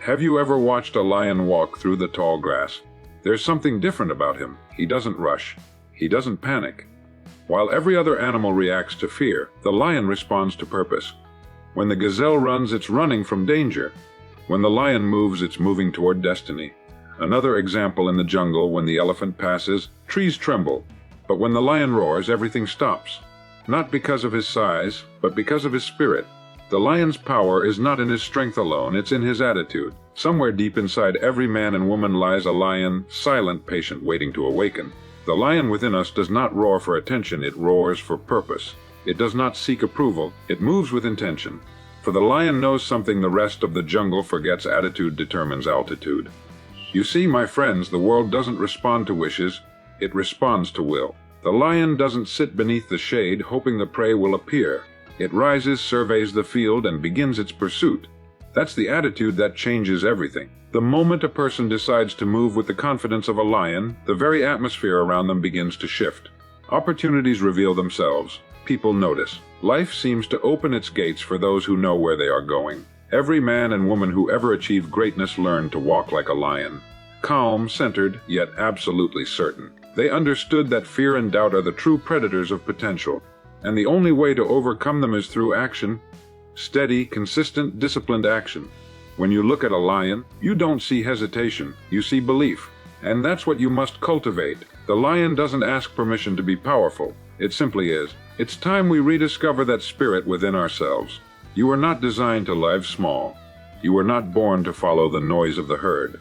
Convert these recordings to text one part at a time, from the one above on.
Have you ever watched a lion walk through the tall grass? There's something different about him. He doesn't rush. He doesn't panic. While every other animal reacts to fear, the lion responds to purpose. When the gazelle runs, it's running from danger. When the lion moves, it's moving toward destiny. Another example in the jungle: when the elephant passes, trees tremble. But when the lion roars, everything stops. Not because of his size, but because of his spirit. The lion's power is not in his strength alone, it's in his attitude. Somewhere deep inside every man and woman lies a lion, silent, patient, waiting to awaken. The lion within us does not roar for attention, it roars for purpose. It does not seek approval, it moves with intention. For the lion knows something the rest of the jungle forgets: attitude determines altitude. You see, my friends, the world doesn't respond to wishes, it responds to will. The lion doesn't sit beneath the shade hoping the prey will appear. It rises, surveys the field, and begins its pursuit. That's the attitude that changes everything. The moment a person decides to move with the confidence of a lion, the very atmosphere around them begins to shift. Opportunities reveal themselves. People notice. Life seems to open its gates for those who know where they are going. Every man and woman who ever achieved greatness learned to walk like a lion. Calm, centered, yet absolutely certain. They understood that fear and doubt are the true predators of potential, and the only way to overcome them is through action. Steady, consistent, disciplined action. When you look at a lion, you don't see hesitation, you see belief. And that's what you must cultivate. The lion doesn't ask permission to be powerful. It simply is. It's time we rediscover that spirit within ourselves. You were not designed to live small. You were not born to follow the noise of the herd.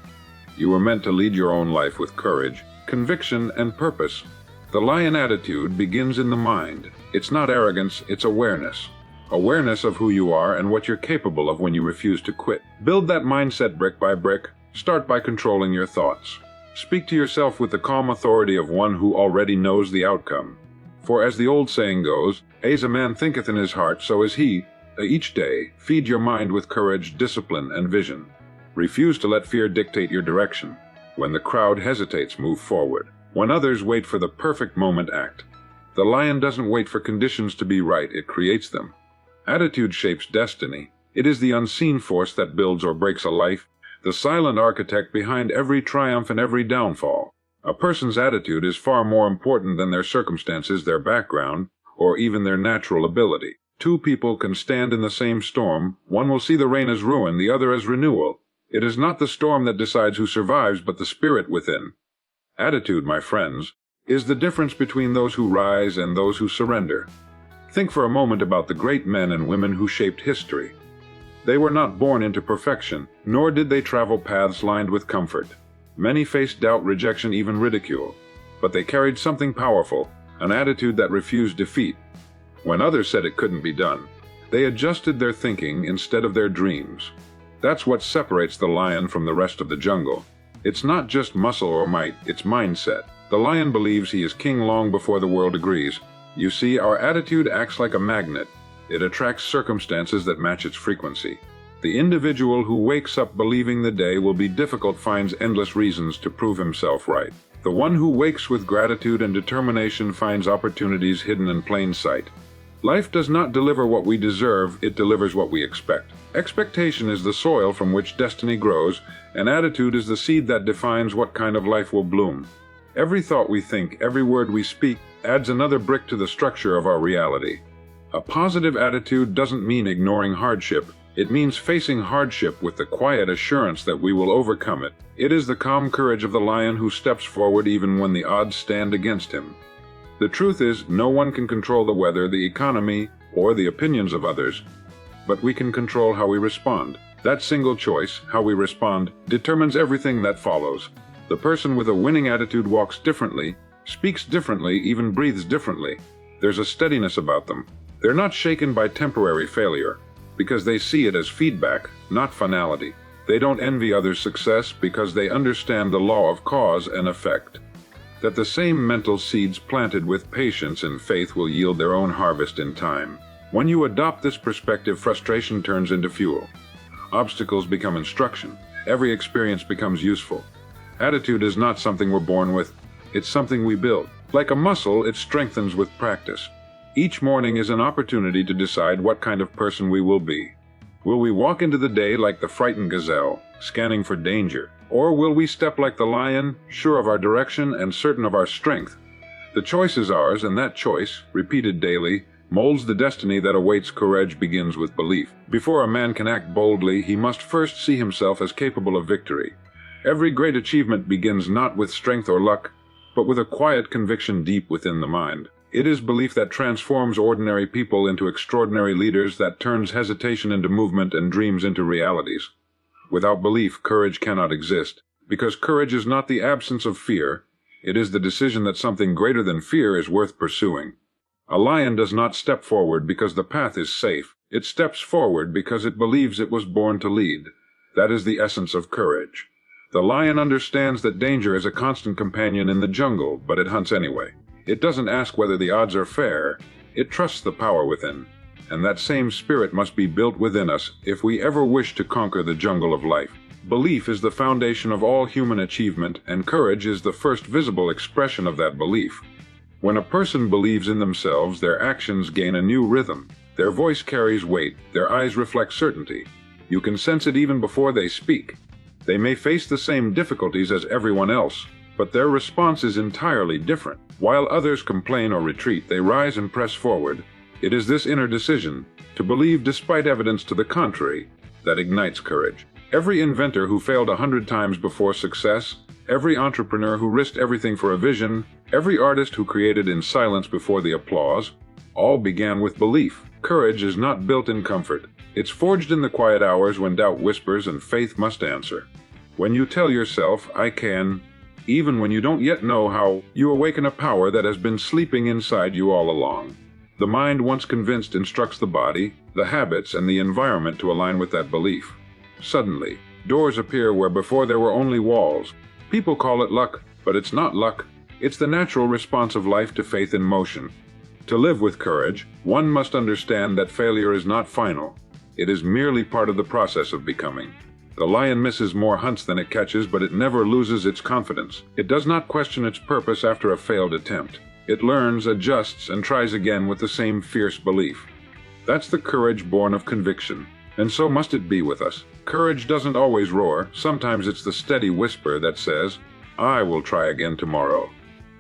You were meant to lead your own life with courage, conviction, and purpose. The lion attitude begins in the mind. It's not arrogance, it's awareness. Awareness of who you are and what you're capable of when you refuse to quit. Build that mindset brick by brick. Start by controlling your thoughts. Speak to yourself with the calm authority of one who already knows the outcome. For as the old saying goes, "As a man thinketh in his heart, so is he." Each day, feed your mind with courage, discipline, and vision. Refuse to let fear dictate your direction. When the crowd hesitates, move forward. When others wait for the perfect moment, act. The lion doesn't wait for conditions to be right, it creates them. Attitude shapes destiny. It is the unseen force that builds or breaks a life, the silent architect behind every triumph and every downfall. A person's attitude is far more important than their circumstances, their background, or even their natural ability. Two people can stand in the same storm. One will see the rain as ruin, the other as renewal. It is not the storm that decides who survives, but the spirit within. Attitude, my friends, is the difference between those who rise and those who surrender. Think for a moment about the great men and women who shaped history. They were not born into perfection, nor did they travel paths lined with comfort. Many faced doubt, rejection, even ridicule. But they carried something powerful, an attitude that refused defeat. When others said it couldn't be done, they adjusted their thinking instead of their dreams. That's what separates the lion from the rest of the jungle. It's not just muscle or might, it's mindset. The lion believes he is king long before the world agrees. You see, our attitude acts like a magnet. It attracts circumstances that match its frequency. The individual who wakes up believing the day will be difficult finds endless reasons to prove himself right. The one who wakes with gratitude and determination finds opportunities hidden in plain sight. Life does not deliver what we deserve, it delivers what we expect. Expectation is the soil from which destiny grows, and attitude is the seed that defines what kind of life will bloom. Every thought we think, every word we speak, adds another brick to the structure of our reality. A positive attitude doesn't mean ignoring hardship. It means facing hardship with the quiet assurance that we will overcome it. It is the calm courage of the lion who steps forward even when the odds stand against him. The truth is, no one can control the weather, the economy, or the opinions of others. But we can control how we respond. That single choice, how we respond, determines everything that follows. The person with a winning attitude walks differently, speaks differently, even breathes differently. There's a steadiness about them. They're not shaken by temporary failure, because they see it as feedback, not finality. They don't envy others' success because they understand the law of cause and effect. That the same mental seeds planted with patience and faith will yield their own harvest in time. When you adopt this perspective, frustration turns into fuel. Obstacles become instruction. Every experience becomes useful. Attitude is not something we're born with. It's something we build. Like a muscle, it strengthens with practice. Each morning is an opportunity to decide what kind of person we will be. Will we walk into the day like the frightened gazelle, scanning for danger? Or will we step like the lion, sure of our direction and certain of our strength? The choice is ours, and that choice, repeated daily, molds the destiny that awaits. Courage begins with belief. Before a man can act boldly, he must first see himself as capable of victory. Every great achievement begins not with strength or luck, but with a quiet conviction deep within the mind. It is belief that transforms ordinary people into extraordinary leaders, that turns hesitation into movement and dreams into realities. Without belief, courage cannot exist, because courage is not the absence of fear. It is the decision that something greater than fear is worth pursuing. A lion does not step forward because the path is safe. It steps forward because it believes it was born to lead. That is the essence of courage. The lion understands that danger is a constant companion in the jungle, but it hunts anyway. It doesn't ask whether the odds are fair. It trusts the power within. And that same spirit must be built within us if we ever wish to conquer the jungle of life. Belief is the foundation of all human achievement, and courage is the first visible expression of that belief. When a person believes in themselves, their actions gain a new rhythm. Their voice carries weight, their eyes reflect certainty. You can sense it even before they speak. They may face the same difficulties as everyone else, but their response is entirely different. While others complain or retreat, they rise and press forward. It is this inner decision, to believe despite evidence to the contrary, that ignites courage. Every inventor who failed 100 times before success, every entrepreneur who risked everything for a vision, every artist who created in silence before the applause, all began with belief. Courage is not built in comfort. It's forged in the quiet hours when doubt whispers and faith must answer. When you tell yourself, "I can," even when you don't yet know how, you awaken a power that has been sleeping inside you all along. The mind, once convinced, instructs the body, the habits, and the environment to align with that belief. Suddenly, doors appear where before there were only walls. People call it luck, but it's not luck. It's the natural response of life to faith in motion. To live with courage, one must understand that failure is not final. It is merely part of the process of becoming. The lion misses more hunts than it catches, but it never loses its confidence. It does not question its purpose after a failed attempt. It learns, adjusts, and tries again with the same fierce belief. That's the courage born of conviction. And so must it be with us. Courage doesn't always roar. Sometimes it's the steady whisper that says, "I will try again tomorrow."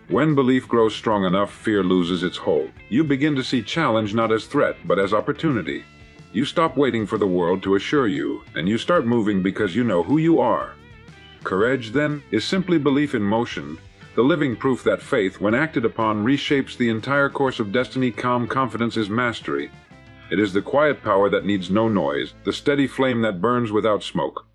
When belief grows strong enough, fear loses its hold. You begin to see challenge not as threat, but as opportunity. You stop waiting for the world to assure you, and you start moving because you know who you are. Courage, then, is simply belief in motion, the living proof that faith, when acted upon, reshapes the entire course of destiny. Calm confidence is mastery. It is the quiet power that needs no noise, the steady flame that burns without smoke.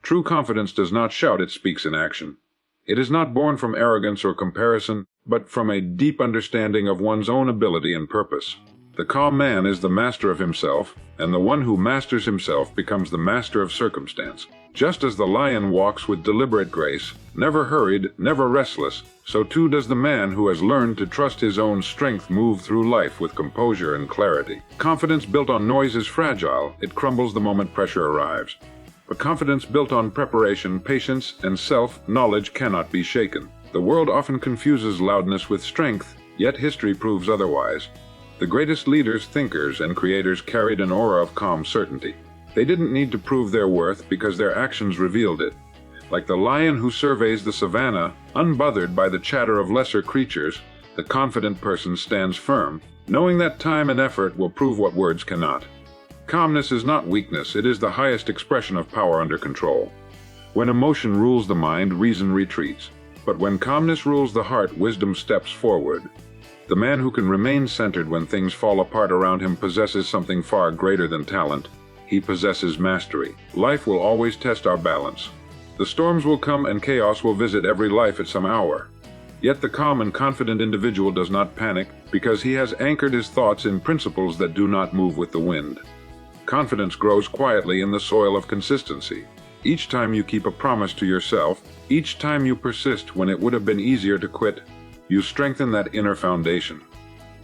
True confidence does not shout, it speaks in action. It is not born from arrogance or comparison, but from a deep understanding of one's own ability and purpose. The calm man is the master of himself, and the one who masters himself becomes the master of circumstance. Just as the lion walks with deliberate grace, never hurried, never restless, so too does the man who has learned to trust his own strength move through life with composure and clarity. Confidence built on noise is fragile. It crumbles the moment pressure arrives. But confidence built on preparation, patience, and self-knowledge cannot be shaken. The world often confuses loudness with strength, yet history proves otherwise. The greatest leaders, thinkers, and creators carried an aura of calm certainty. They didn't need to prove their worth because their actions revealed it. Like the lion who surveys the savannah, unbothered by the chatter of lesser creatures, the confident person stands firm, knowing that time and effort will prove what words cannot. Calmness is not weakness, it is the highest expression of power under control. When emotion rules the mind, reason retreats. But when calmness rules the heart, wisdom steps forward. The man who can remain centered when things fall apart around him possesses something far greater than talent. He possesses mastery. Life will always test our balance. The storms will come and chaos will visit every life at some hour. Yet the calm and confident individual does not panic because he has anchored his thoughts in principles that do not move with the wind. Confidence grows quietly in the soil of consistency. Each time you keep a promise to yourself, each time you persist when it would have been easier to quit, you strengthen that inner foundation.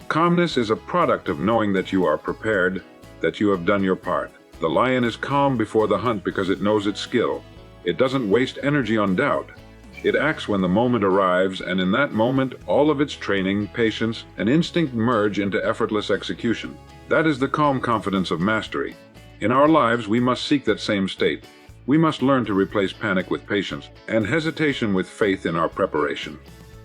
Calmness is a product of knowing that you are prepared, that you have done your part. The lion is calm before the hunt because it knows its skill. It doesn't waste energy on doubt. It acts when the moment arrives, and in that moment, all of its training, patience, and instinct merge into effortless execution. That is the calm confidence of mastery. In our lives, we must seek that same state. We must learn to replace panic with patience and hesitation with faith in our preparation.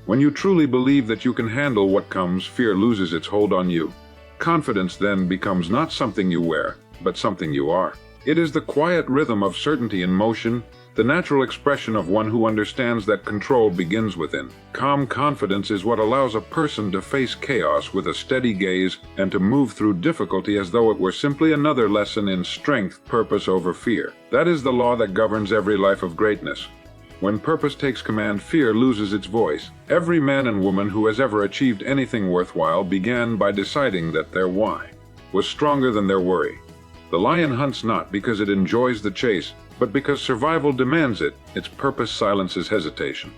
When you truly believe that you can handle what comes, fear loses its hold on you. Confidence then becomes not something you wear, but something you are. It is the quiet rhythm of certainty in motion, the natural expression of one who understands that control begins within. Calm confidence is what allows a person to face chaos with a steady gaze and to move through difficulty as though it were simply another lesson in strength, purpose over fear. That is the law that governs every life of greatness. When purpose takes command, fear loses its voice. Every man and woman who has ever achieved anything worthwhile began by deciding that their why was stronger than their worry. The lion hunts not because it enjoys the chase, but because survival demands it. Its purpose silences hesitation.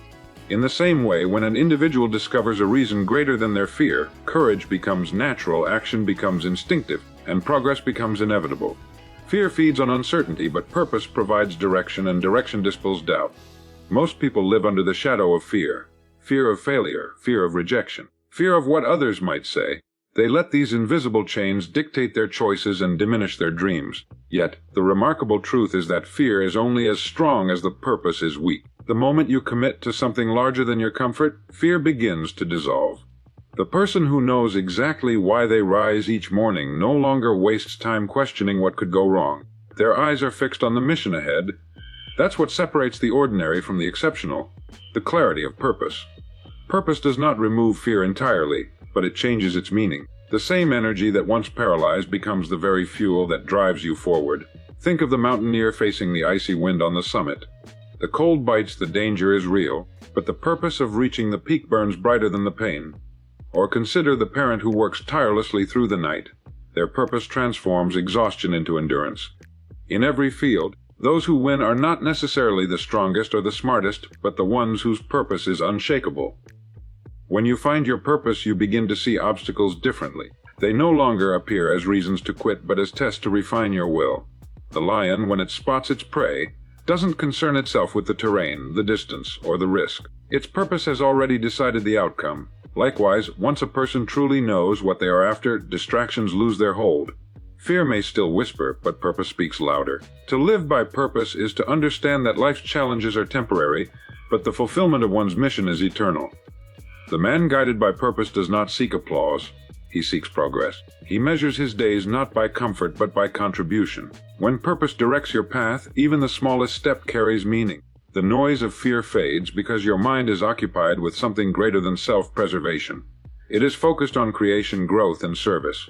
In the same way, when an individual discovers a reason greater than their fear, courage becomes natural, action becomes instinctive, and progress becomes inevitable. Fear feeds on uncertainty, but purpose provides direction, and direction dispels doubt. Most people live under the shadow of fear. Fear of failure, fear of rejection, fear of what others might say. They let these invisible chains dictate their choices and diminish their dreams. Yet, the remarkable truth is that fear is only as strong as the purpose is weak. The moment you commit to something larger than your comfort, fear begins to dissolve. The person who knows exactly why they rise each morning no longer wastes time questioning what could go wrong. Their eyes are fixed on the mission ahead. That's what separates the ordinary from the exceptional, the clarity of purpose. Purpose does not remove fear entirely, but it changes its meaning. The same energy that once paralyzed becomes the very fuel that drives you forward. Think of the mountaineer facing the icy wind on the summit. The cold bites, the danger is real, but the purpose of reaching the peak burns brighter than the pain. Or consider the parent who works tirelessly through the night. Their purpose transforms exhaustion into endurance. In every field, those who win are not necessarily the strongest or the smartest, but the ones whose purpose is unshakable. When you find your purpose, you begin to see obstacles differently. They no longer appear as reasons to quit, but as tests to refine your will. The lion, when it spots its prey, doesn't concern itself with the terrain, the distance, or the risk. Its purpose has already decided the outcome. Likewise, once a person truly knows what they are after, distractions lose their hold. Fear may still whisper, but purpose speaks louder. To live by purpose is to understand that life's challenges are temporary, but the fulfillment of one's mission is eternal. The man guided by purpose does not seek applause. He seeks progress. He measures his days not by comfort but by contribution. When purpose directs your path, even the smallest step carries meaning. The noise of fear fades because your mind is occupied with something greater than self-preservation. It is focused on creation, growth, and service.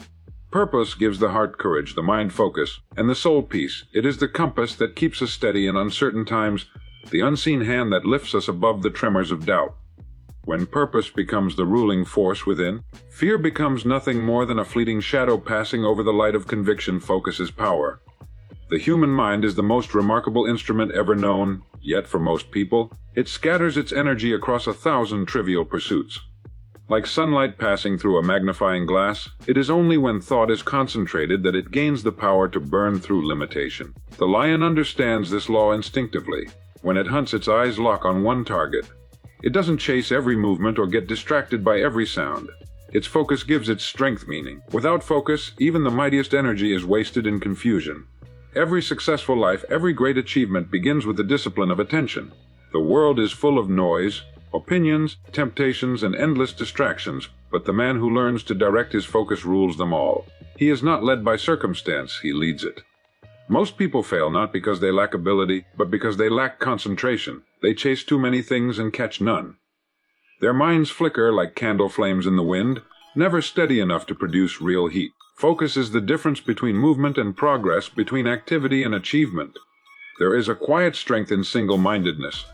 Purpose gives the heart courage, the mind focus, and the soul peace. It is the compass that keeps us steady in uncertain times, the unseen hand that lifts us above the tremors of doubt. When purpose becomes the ruling force within, fear becomes nothing more than a fleeting shadow passing over the light of conviction. Focus is power. The human mind is the most remarkable instrument ever known, yet for most people, it scatters its energy across 1,000 trivial pursuits. Like sunlight passing through a magnifying glass, it is only when thought is concentrated that it gains the power to burn through limitation. The lion understands this law instinctively. When it hunts, its eyes lock on one target. It doesn't chase every movement or get distracted by every sound. Its focus gives its strength meaning. Without focus, even the mightiest energy is wasted in confusion. Every successful life, every great achievement begins with the discipline of attention. The world is full of noise, opinions, temptations, and endless distractions, but the man who learns to direct his focus rules them all. He is not led by circumstance, he leads it. Most people fail not because they lack ability, but because they lack concentration. They chase too many things and catch none. Their minds flicker like candle flames in the wind, never steady enough to produce real heat. Focus is the difference between movement and progress, between activity and achievement. There is a quiet strength in single-mindedness.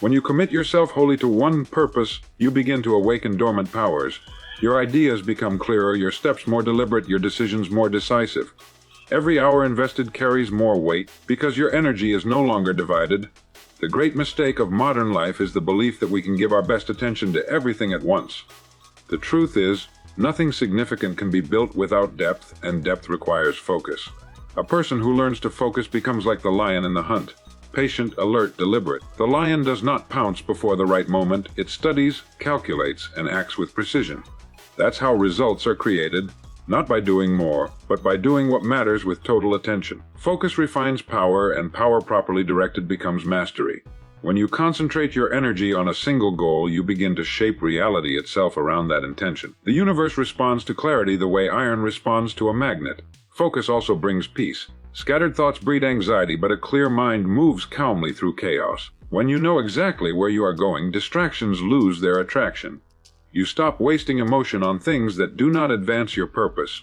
When you commit yourself wholly to one purpose, you begin to awaken dormant powers. Your ideas become clearer, your steps more deliberate, your decisions more decisive. Every hour invested carries more weight because your energy is no longer divided. The great mistake of modern life is the belief that we can give our best attention to everything at once. The truth is, nothing significant can be built without depth, and depth requires focus. A person who learns to focus becomes like the lion in the hunt. Patient, alert, deliberate. The lion does not pounce before the right moment. It studies, calculates, and acts with precision. That's how results are created. not by doing more, but by doing what matters with total attention. Focus refines power, and power properly directed becomes mastery. When you concentrate your energy on a single goal, you begin to shape reality itself around that intention. The universe responds to clarity the way iron responds to a magnet. Focus also brings peace. Scattered thoughts breed anxiety, but a clear mind moves calmly through chaos. When you know exactly where you are going, distractions lose their attraction. You stop wasting emotion on things that do not advance your purpose.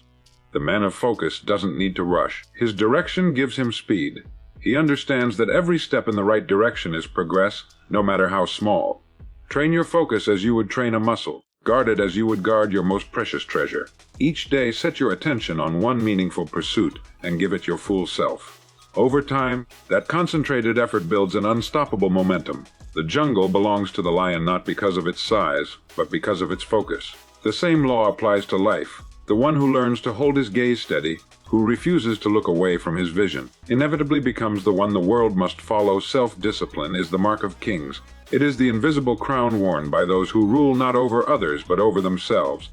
The man of focus doesn't need to rush. His direction gives him speed. He understands that every step in the right direction is progress, no matter how small. Train your focus as you would train a muscle. Guard it as you would guard your most precious treasure. Each day, set your attention on one meaningful pursuit and give it your full self. Over time, that concentrated effort builds an unstoppable momentum. The jungle belongs to the lion not because of its size, but because of its focus. The same law applies to life. The one who learns to hold his gaze steady, who refuses to look away from his vision, inevitably becomes the one the world must follow. Self-discipline is the mark of kings. It is the invisible crown worn by those who rule not over others but over themselves.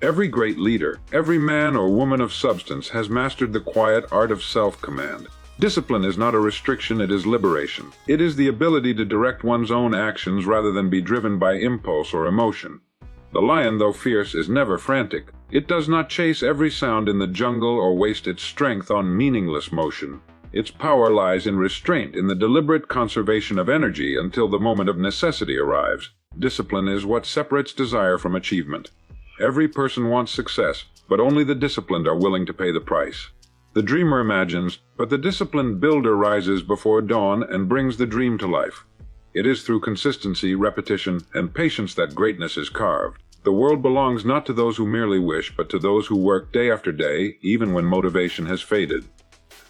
Every great leader, every man or woman of substance has mastered the quiet art of self-command. Discipline is not a restriction, it is liberation. It is the ability to direct one's own actions rather than be driven by impulse or emotion. The lion, though fierce, is never frantic. It does not chase every sound in the jungle or waste its strength on meaningless motion. Its power lies in restraint, in the deliberate conservation of energy until the moment of necessity arrives. Discipline is what separates desire from achievement. Every person wants success, but only the disciplined are willing to pay the price. The dreamer imagines, but the disciplined builder rises before dawn and brings the dream to life. It is through consistency, repetition, and patience that greatness is carved. The world belongs not to those who merely wish, but to those who work day after day, even when motivation has faded.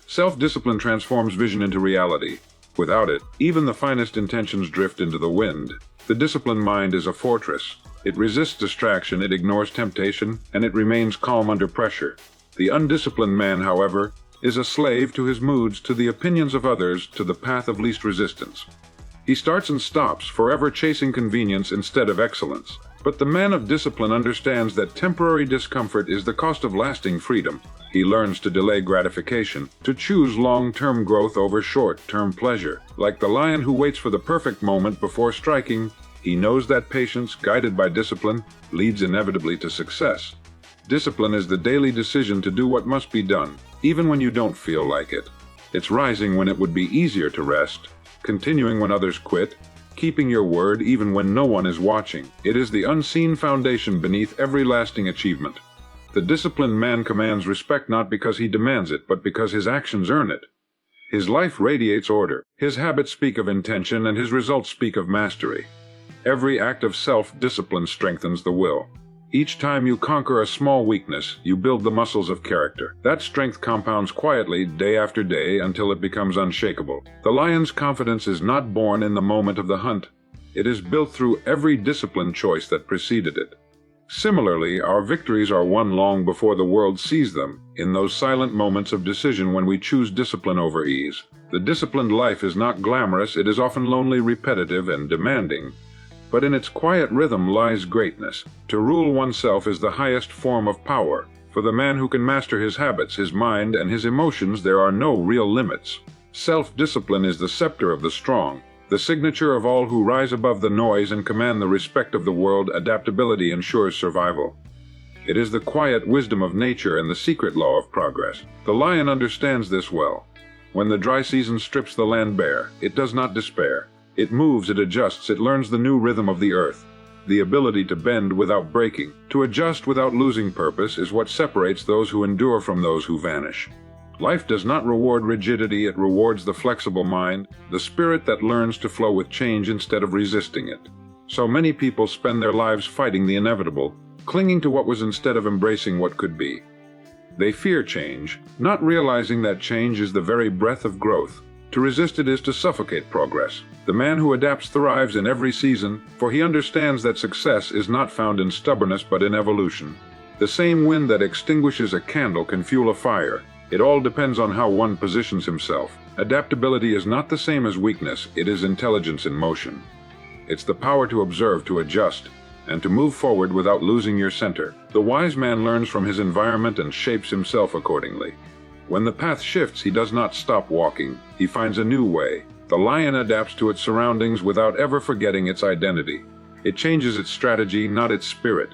Self-discipline transforms vision into reality. Without it, even the finest intentions drift into the wind. The disciplined mind is a fortress. It resists distraction, it ignores temptation, and it remains calm under pressure. The undisciplined man, however, is a slave to his moods, to the opinions of others, to the path of least resistance. He starts and stops, forever chasing convenience instead of excellence. But the man of discipline understands that temporary discomfort is the cost of lasting freedom. He learns to delay gratification, to choose long-term growth over short-term pleasure. Like the lion who waits for the perfect moment before striking, he knows that patience, guided by discipline, leads inevitably to success. Discipline is the daily decision to do what must be done, even when you don't feel like it. It's rising when it would be easier to rest, continuing when others quit, keeping your word even when no one is watching. It is the unseen foundation beneath every lasting achievement. The disciplined man commands respect not because he demands it, but because his actions earn it. His life radiates order. His habits speak of intention, and his results speak of mastery. Every act of self-discipline strengthens the will. Each time you conquer a small weakness, you build the muscles of character. That strength compounds quietly day after day until it becomes unshakable. The lion's confidence is not born in the moment of the hunt. It is built through every disciplined choice that preceded it. Similarly, our victories are won long before the world sees them, in those silent moments of decision when we choose discipline over ease. The disciplined life is not glamorous, it is often lonely, repetitive, and demanding. But in its quiet rhythm lies greatness. To rule oneself is the highest form of power. For the man who can master his habits, his mind, and his emotions, there are no real limits. Self-discipline is the scepter of the strong, the signature of all who rise above the noise and command the respect of the world. Adaptability ensures survival. It is the quiet wisdom of nature and the secret law of progress. The lion understands this well. When the dry season strips the land bare, it does not despair. It moves, it adjusts, it learns the new rhythm of the earth. The ability to bend without breaking, to adjust without losing purpose, is what separates those who endure from those who vanish. Life does not reward rigidity, it rewards the flexible mind, the spirit that learns to flow with change instead of resisting it. So many people spend their lives fighting the inevitable, clinging to what was instead of embracing what could be. They fear change, not realizing that change is the very breath of growth. To resist it is to suffocate progress. The man who adapts thrives in every season, for he understands that success is not found in stubbornness but in evolution. The same wind that extinguishes a candle can fuel a fire. It all depends on how one positions himself. Adaptability is not the same as weakness, it is intelligence in motion. It's the power to observe, to adjust, and to move forward without losing your center. The wise man learns from his environment and shapes himself accordingly. When the path shifts, he does not stop walking. He finds a new way. The lion adapts to its surroundings without ever forgetting its identity. It changes its strategy, not its spirit.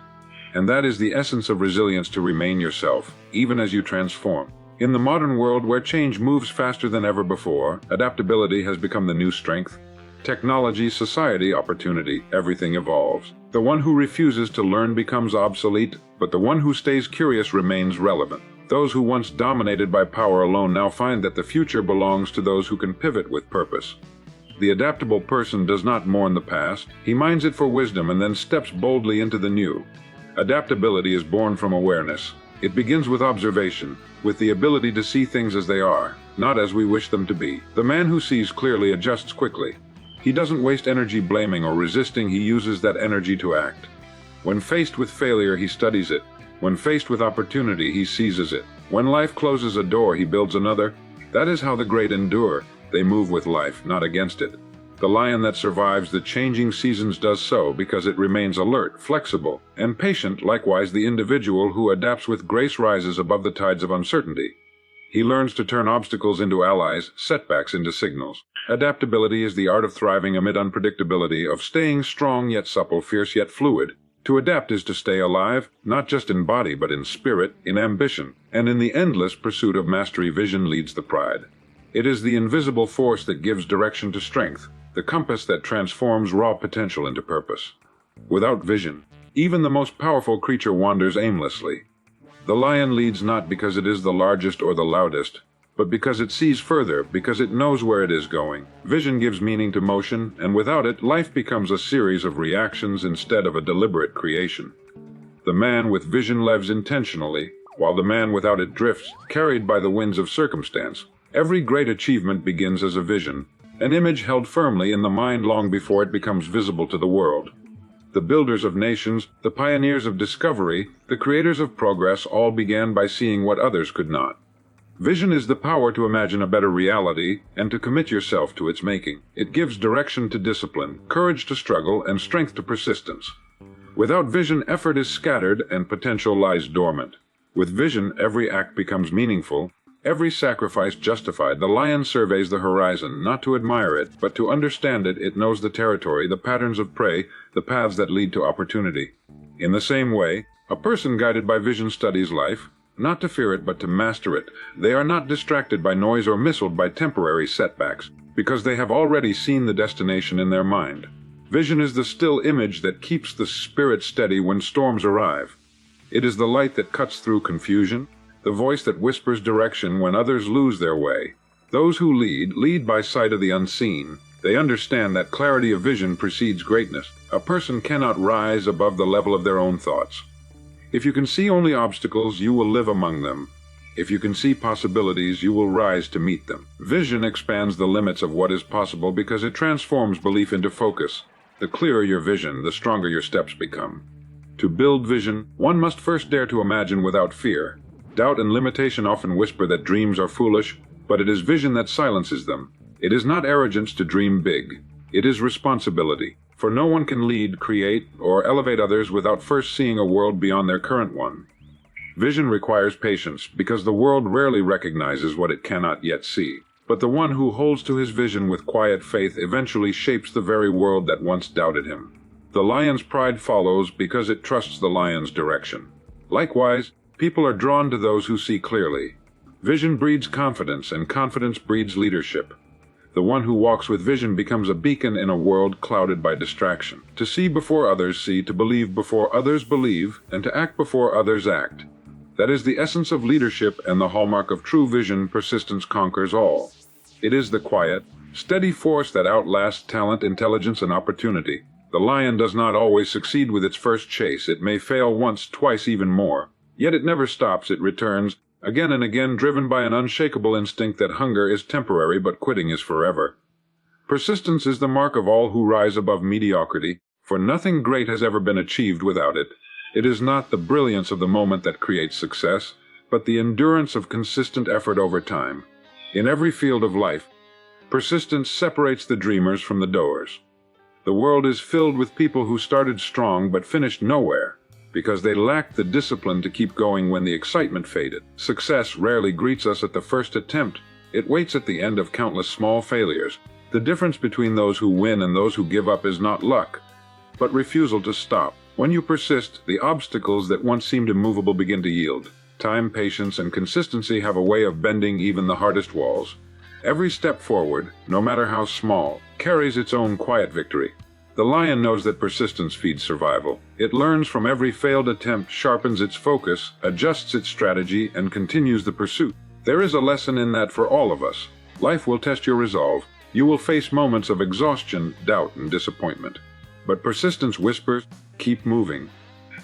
And that is the essence of resilience, to remain yourself, even as you transform. In the modern world where change moves faster than ever before, adaptability has become the new strength. Technology, society, opportunity, everything evolves. The one who refuses to learn becomes obsolete, but the one who stays curious remains relevant. Those who once dominated by power alone now find that the future belongs to those who can pivot with purpose. The adaptable person does not mourn the past. He mines it for wisdom and then steps boldly into the new. Adaptability is born from awareness. It begins with observation, with the ability to see things as they are, not as we wish them to be. The man who sees clearly adjusts quickly. He doesn't waste energy blaming or resisting, he uses that energy to act. When faced with failure, he studies it. When faced with opportunity, he seizes it. When life closes a door, he builds another. That is how the great endure. They move with life, not against it. The lion that survives the changing seasons does so because it remains alert, flexible, and patient. Likewise, the individual who adapts with grace rises above the tides of uncertainty. He learns to turn obstacles into allies, setbacks into signals. Adaptability is the art of thriving amid unpredictability, of staying strong yet supple, fierce yet fluid. To adapt is to stay alive, not just in body but in spirit, in ambition, and in the endless pursuit of mastery. Vision leads the pride. It is the invisible force that gives direction to strength, the compass that transforms raw potential into purpose. Without vision, even the most powerful creature wanders aimlessly. The lion leads not because it is the largest or the loudest, but because it sees further, because it knows where it is going. Vision gives meaning to motion, and without it, life becomes a series of reactions instead of a deliberate creation. The man with vision lives intentionally, while the man without it drifts, carried by the winds of circumstance. Every great achievement begins as a vision, an image held firmly in the mind long before it becomes visible to the world. The builders of nations, the pioneers of discovery, the creators of progress all began by seeing what others could not. Vision is the power to imagine a better reality and to commit yourself to its making. It gives direction to discipline, courage to struggle, and strength to persistence. Without vision, effort is scattered and potential lies dormant. With vision, every act becomes meaningful, every sacrifice justified. The lion surveys the horizon, not to admire it, but to understand it. It knows the territory, the patterns of prey, the paths that lead to opportunity. In the same way, a person guided by vision studies life, not to fear it but to master it. They are not distracted by noise or misled by temporary setbacks, because they have already seen the destination in their mind. Vision is the still image that keeps the spirit steady when storms arrive. It is the light that cuts through confusion, the voice that whispers direction when others lose their way. Those who lead by sight of the unseen. They understand that clarity of vision precedes greatness. A person cannot rise above the level of their own thoughts. If you can see only obstacles, you will live among them. If you can see possibilities, you will rise to meet them. Vision expands the limits of what is possible because it transforms belief into focus. The clearer your vision, the stronger your steps become. To build vision, one must first dare to imagine without fear. Doubt and limitation often whisper that dreams are foolish, but it is vision that silences them. It is not arrogance to dream big. It is responsibility. For no one can lead, create, or elevate others without first seeing a world beyond their current one. Vision requires patience, because the world rarely recognizes what it cannot yet see. But the one who holds to his vision with quiet faith eventually shapes the very world that once doubted him. The lion's pride follows because it trusts the lion's direction. Likewise, people are drawn to those who see clearly. Vision breeds confidence, and confidence breeds leadership. The one who walks with vision becomes a beacon in a world clouded by distraction. To see before others see, to believe before others believe, and to act before others act. That is the essence of leadership and the hallmark of true vision. Persistence conquers all. It is the quiet, steady force that outlasts talent, intelligence, and opportunity. The lion does not always succeed with its first chase. It may fail once, twice, even more. Yet it never stops. It returns, again and again, driven by an unshakable instinct that hunger is temporary but quitting is forever. Persistence is the mark of all who rise above mediocrity, for nothing great has ever been achieved without it. It is not the brilliance of the moment that creates success, but the endurance of consistent effort over time. In every field of life, persistence separates the dreamers from the doers. The world is filled with people who started strong but finished nowhere, because they lacked the discipline to keep going when the excitement faded. Success rarely greets us at the first attempt. It waits at the end of countless small failures. The difference between those who win and those who give up is not luck, but refusal to stop. When you persist, the obstacles that once seemed immovable begin to yield. Time, patience, and consistency have a way of bending even the hardest walls. Every step forward, no matter how small, carries its own quiet victory. The lion knows that persistence feeds survival. It learns from every failed attempt, sharpens its focus, adjusts its strategy, and continues the pursuit. There is a lesson in that for all of us. Life will test your resolve. You will face moments of exhaustion, doubt, and disappointment. But persistence whispers, keep moving.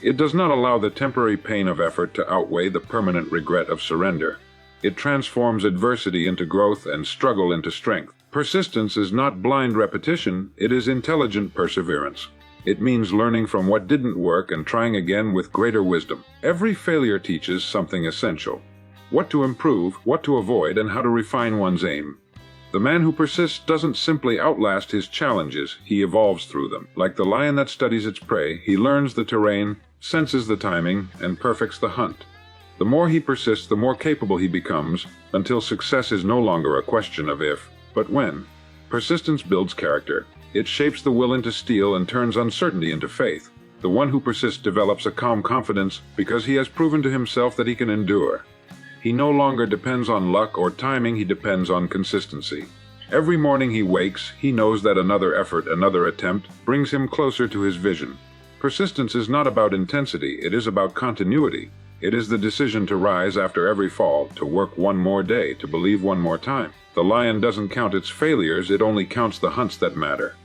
It does not allow the temporary pain of effort to outweigh the permanent regret of surrender. It transforms adversity into growth and struggle into strength. Persistence is not blind repetition, it is intelligent perseverance. It means learning from what didn't work and trying again with greater wisdom. Every failure teaches something essential: what to improve, what to avoid, and how to refine one's aim. The man who persists doesn't simply outlast his challenges, he evolves through them. Like the lion that studies its prey, he learns the terrain, senses the timing, and perfects the hunt. The more he persists, the more capable he becomes, until success is no longer a question of if, but when. Persistence builds character. It shapes the will into steel and turns uncertainty into faith. The one who persists develops a calm confidence because he has proven to himself that he can endure. He no longer depends on luck or timing, he depends on consistency. Every morning he wakes, he knows that another effort, another attempt, brings him closer to his vision. Persistence is not about intensity, it is about continuity. It is the decision to rise after every fall, to work one more day, to believe one more time. The lion doesn't count its failures, it only counts the hunts that matter.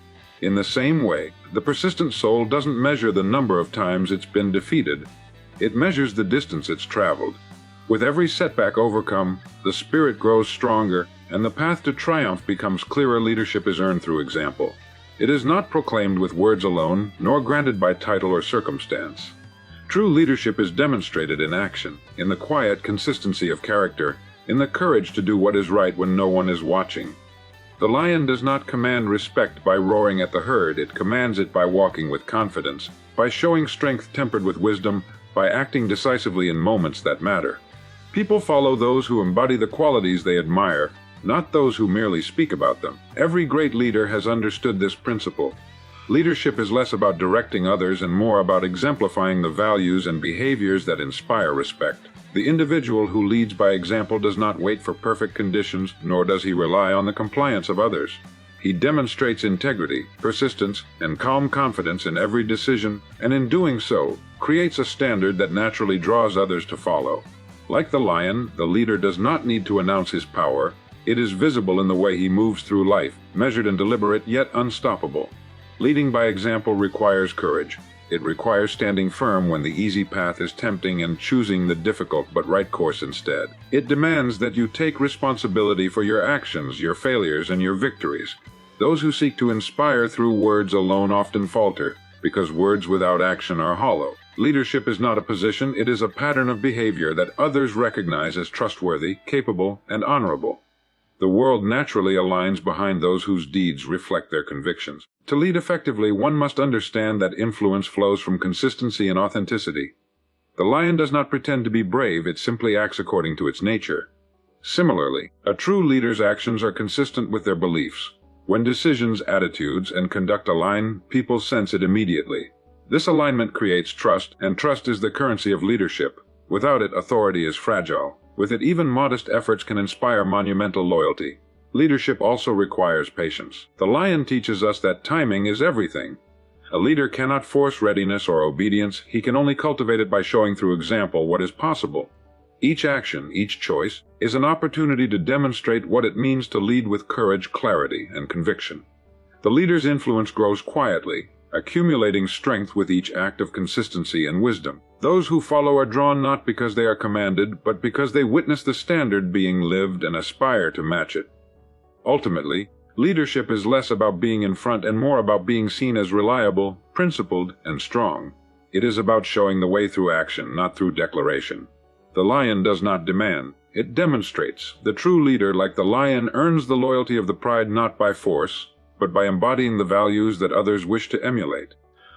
In the same way, the persistent soul doesn't measure the number of times it's been defeated. It measures the distance it's traveled. With every setback overcome, the spirit grows stronger, and the path to triumph becomes clearer. Leadership is earned through example. It is not proclaimed with words alone, nor granted by title or circumstance. True leadership is demonstrated in action, in the quiet consistency of character, in the courage to do what is right when no one is watching. The lion does not command respect by roaring at the herd, it commands it by walking with confidence, by showing strength tempered with wisdom, by acting decisively in moments that matter. People follow those who embody the qualities they admire, not those who merely speak about them. Every great leader has understood this principle. Leadership is less about directing others and more about exemplifying the values and behaviors that inspire respect. The individual who leads by example does not wait for perfect conditions, nor does he rely on the compliance of others. He demonstrates integrity, persistence, and calm confidence in every decision, and in doing so, creates a standard that naturally draws others to follow. Like the lion, the leader does not need to announce his power. It is visible in the way he moves through life, measured and deliberate, yet unstoppable. Leading by example requires courage. It requires standing firm when the easy path is tempting and choosing the difficult but right course instead. It demands that you take responsibility for your actions, your failures, and your victories. Those who seek to inspire through words alone often falter, because words without action are hollow. Leadership is not a position, it is a pattern of behavior that others recognize as trustworthy, capable, and honorable. The world naturally aligns behind those whose deeds reflect their convictions. To lead effectively, one must understand that influence flows from consistency and authenticity. The lion does not pretend to be brave, it simply acts according to its nature. Similarly, a true leader's actions are consistent with their beliefs. When decisions, attitudes, and conduct align, people sense it immediately. This alignment creates trust, and trust is the currency of leadership. Without it, authority is fragile. With it, even modest efforts can inspire monumental loyalty. Leadership also requires patience. The lion teaches us that timing is everything. A leader cannot force readiness or obedience, he can only cultivate it by showing through example what is possible. Each action, each choice, is an opportunity to demonstrate what it means to lead with courage, clarity, and conviction. The leader's influence grows quietly, accumulating strength with each act of consistency and wisdom. Those who follow are drawn not because they are commanded, but because they witness the standard being lived and aspire to match it. Ultimately, leadership is less about being in front and more about being seen as reliable, principled, and strong. It is about showing the way through action, not through declaration. The lion does not demand, it demonstrates. The true leader, like the lion, earns the loyalty of the pride not by force, but by embodying the values that others wish to emulate.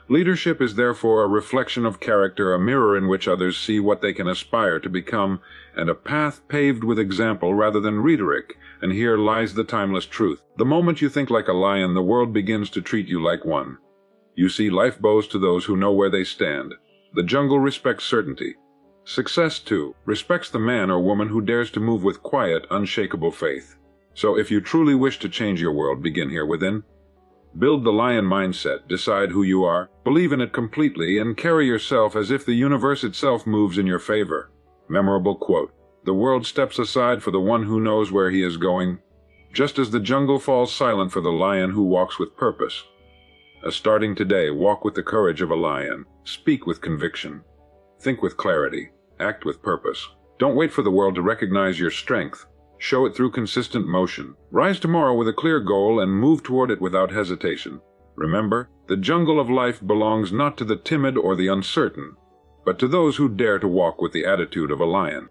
Leadership is therefore a reflection of character, a mirror in which others see what they can aspire to become, and a path paved with example rather than rhetoric. And here lies the timeless truth. The moment you think like a lion, the world begins to treat you like one. You see, life bows to those who know where they stand. The jungle respects certainty. Success, too, respects the man or woman who dares to move with quiet, unshakable faith. So if you truly wish to change your world, begin here within. Build the lion mindset, decide who you are, believe in it completely, and carry yourself as if the universe itself moves in your favor. Memorable quote: "The world steps aside for the one who knows where he is going, just as the jungle falls silent for the lion who walks with purpose." Starting today, walk with the courage of a lion, speak with conviction, think with clarity, act with purpose. Don't wait for the world to recognize your strength. Show it through consistent motion. Rise tomorrow with a clear goal and move toward it without hesitation. Remember, the jungle of life belongs not to the timid or the uncertain, but to those who dare to walk with the attitude of a lion.